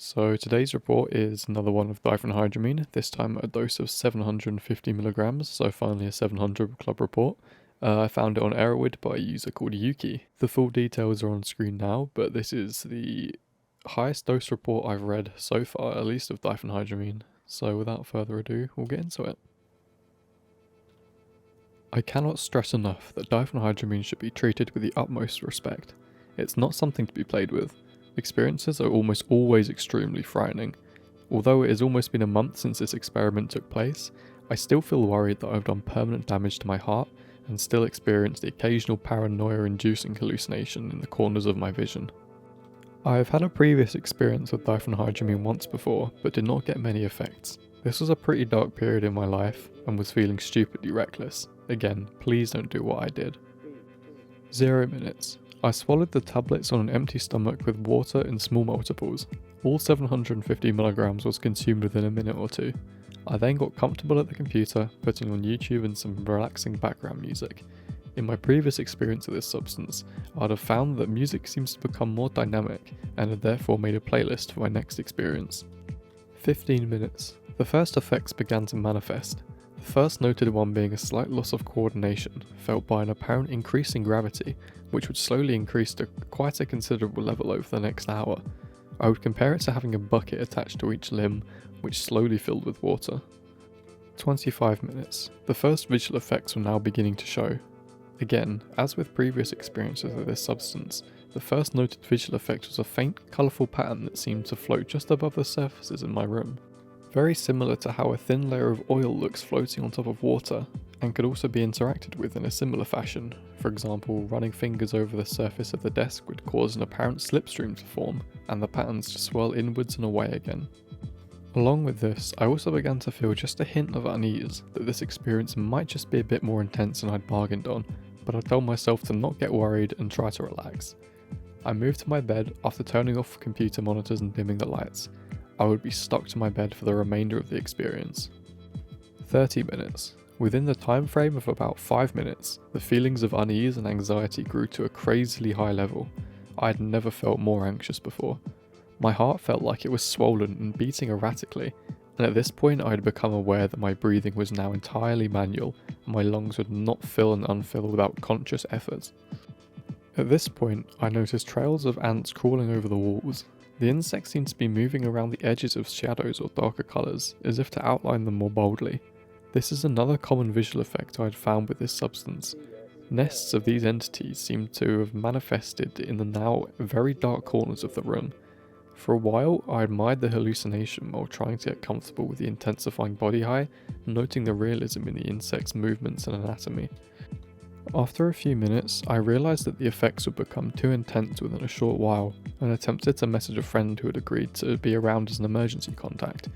So today's report is another one of diphenhydramine, this time at a dose of 750 milligrams, so finally a 700 club report. I found it on Erowid by a user called Yuki. The full details are on screen now, but this is the highest dose report I've read so far, at least of diphenhydramine. So without further ado, we'll get into it. I cannot stress enough that diphenhydramine should be treated with the utmost respect. It's not something to be played with. Experiences are almost always extremely frightening. Although it has almost been a month since this experiment took place, I still feel worried that I've done permanent damage to my heart and still experience the occasional paranoia-inducing hallucination in the corners of my vision. I have had a previous experience with diphenhydramine once before, but did not get many effects. This was a pretty dark period in my life and was feeling stupidly reckless. Again, please don't do what I did. 0 minutes. I swallowed the tablets on an empty stomach with water in small multiples. All 750 milligrams was consumed within a minute or two. I then got comfortable at the computer, putting on YouTube and some relaxing background music. In my previous experience of this substance, I'd have found that music seems to become more dynamic and had therefore made a playlist for my next experience. 15 minutes. The first effects began to manifest. The first noted one being a slight loss of coordination, felt by an apparent increase in gravity, which would slowly increase to quite a considerable level over the next hour. I would compare it to having a bucket attached to each limb, which slowly filled with water. 25 minutes. The first visual effects were now beginning to show. Again, as with previous experiences of this substance, the first noted visual effect was a faint, colourful pattern that seemed to float just above the surfaces in my room. Very similar to how a thin layer of oil looks floating on top of water, and could also be interacted with in a similar fashion. For example, running fingers over the surface of the desk would cause an apparent slipstream to form, and the patterns to swirl inwards and away again. Along with this, I also began to feel just a hint of unease that this experience might just be a bit more intense than I'd bargained on, but I told myself to not get worried and try to relax. I moved to my bed after turning off computer monitors and dimming the lights. I would be stuck to my bed for the remainder of the experience. 30 minutes. Within the time frame of about 5 minutes, the feelings of unease and anxiety grew to a crazily high level. I had never felt more anxious before. My heart felt like it was swollen and beating erratically, and at this point I had become aware that my breathing was now entirely manual, and my lungs would not fill and unfill without conscious effort. At this point, I noticed trails of ants crawling over the walls. The insects seemed to be moving around the edges of shadows or darker colours, as if to outline them more boldly. This is another common visual effect I had found with this substance. Nests of these entities seemed to have manifested in the now very dark corners of the room. For a while, I admired the hallucination while trying to get comfortable with the intensifying body high, noting the realism in the insect's movements and anatomy. After a few minutes, I realised that the effects would become too intense within a short while, and attempted to message a friend who had agreed to be around as an emergency contact.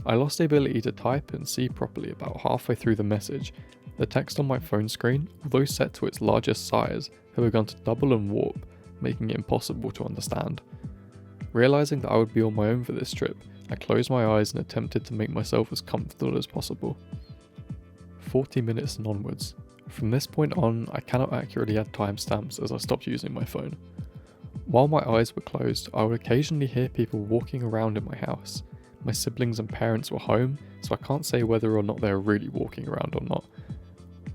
I lost the ability to type and see properly about halfway through the message. The text on my phone screen, although set to its largest size, had begun to double and warp, making it impossible to understand. Realising that I would be on my own for this trip, I closed my eyes and attempted to make myself as comfortable as possible. 40 minutes and onwards. From this point on, I cannot accurately add timestamps as I stopped using my phone. While my eyes were closed, I would occasionally hear people walking around in my house. My siblings and parents were home, so I can't say whether or not they were really walking around or not.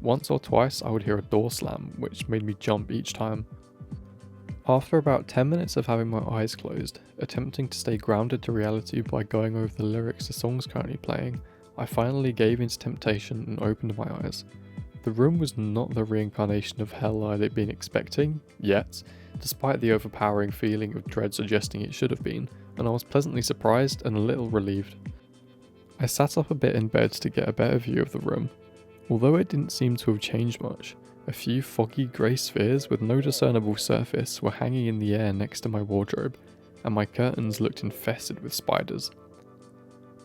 Once or twice I would hear a door slam, which made me jump each time. After about 10 minutes of having my eyes closed, attempting to stay grounded to reality by going over the lyrics to songs currently playing, I finally gave in to temptation and opened my eyes. The room was not the reincarnation of hell I had been expecting, yet, despite the overpowering feeling of dread suggesting it should have been, and I was pleasantly surprised and a little relieved. I sat up a bit in bed to get a better view of the room. Although it didn't seem to have changed much, a few foggy grey spheres with no discernible surface were hanging in the air next to my wardrobe, and my curtains looked infested with spiders.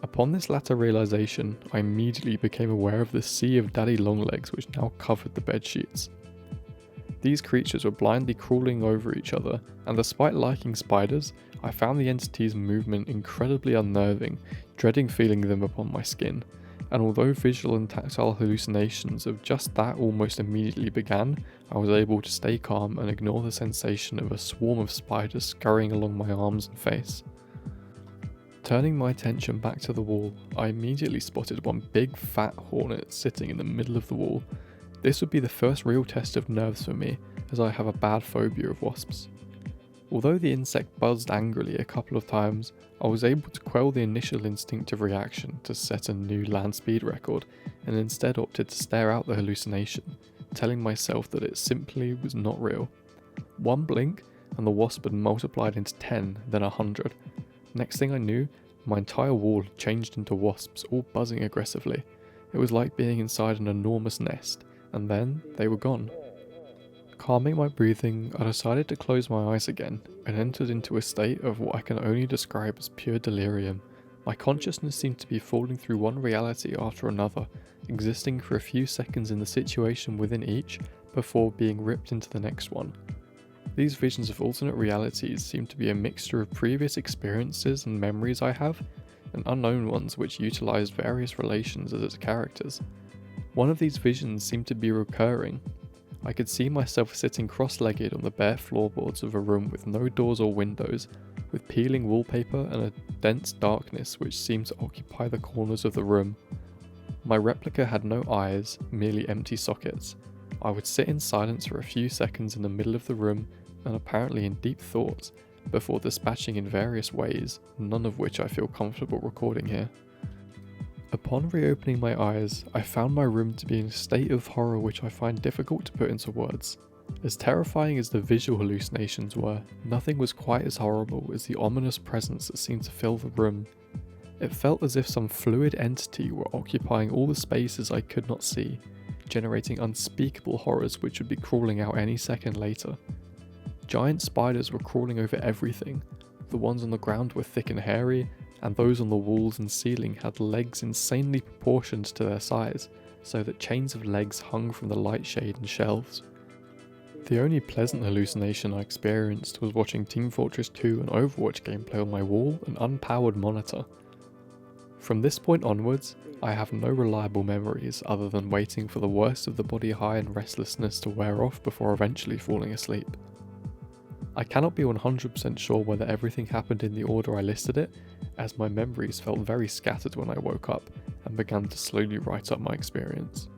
Upon this latter realisation, I immediately became aware of the sea of daddy longlegs which now covered the bed sheets. These creatures were blindly crawling over each other, and despite liking spiders, I found the entity's movement incredibly unnerving, dreading feeling them upon my skin, and although visual and tactile hallucinations of just that almost immediately began, I was able to stay calm and ignore the sensation of a swarm of spiders scurrying along my arms and face. Turning my attention back to the wall, I immediately spotted one big fat hornet sitting in the middle of the wall. This would be the first real test of nerves for me, as I have a bad phobia of wasps. Although the insect buzzed angrily a couple of times, I was able to quell the initial instinctive reaction to set a new land speed record, and instead opted to stare out the hallucination, telling myself that it simply was not real. One blink, and the wasp had multiplied into 10, then 100. Next thing I knew, my entire wall had changed into wasps, all buzzing aggressively. It was like being inside an enormous nest, and then they were gone. Calming my breathing, I decided to close my eyes again, and entered into a state of what I can only describe as pure delirium. My consciousness seemed to be falling through one reality after another, existing for a few seconds in the situation within each, before being ripped into the next one. These visions of alternate realities seem to be a mixture of previous experiences and memories I have, and unknown ones which utilize various relations as its characters. One of these visions seemed to be recurring. I could see myself sitting cross-legged on the bare floorboards of a room with no doors or windows, with peeling wallpaper and a dense darkness which seemed to occupy the corners of the room. My replica had no eyes, merely empty sockets. I would sit in silence for a few seconds in the middle of the room, and apparently in deep thoughts, before dispatching in various ways, none of which I feel comfortable recording here. Upon reopening my eyes, I found my room to be in a state of horror which I find difficult to put into words. As terrifying as the visual hallucinations were, nothing was quite as horrible as the ominous presence that seemed to fill the room. It felt as if some fluid entity were occupying all the spaces I could not see, generating unspeakable horrors which would be crawling out any second later. Giant spiders were crawling over everything. The ones on the ground were thick and hairy, and those on the walls and ceiling had legs insanely proportioned to their size, so that chains of legs hung from the light shade and shelves. The only pleasant hallucination I experienced was watching Team Fortress 2 and Overwatch gameplay on my wall and unpowered monitor. From this point onwards, I have no reliable memories other than waiting for the worst of the body high and restlessness to wear off before eventually falling asleep. I cannot be 100% sure whether everything happened in the order I listed it, as my memories felt very scattered when I woke up and began to slowly write up my experience.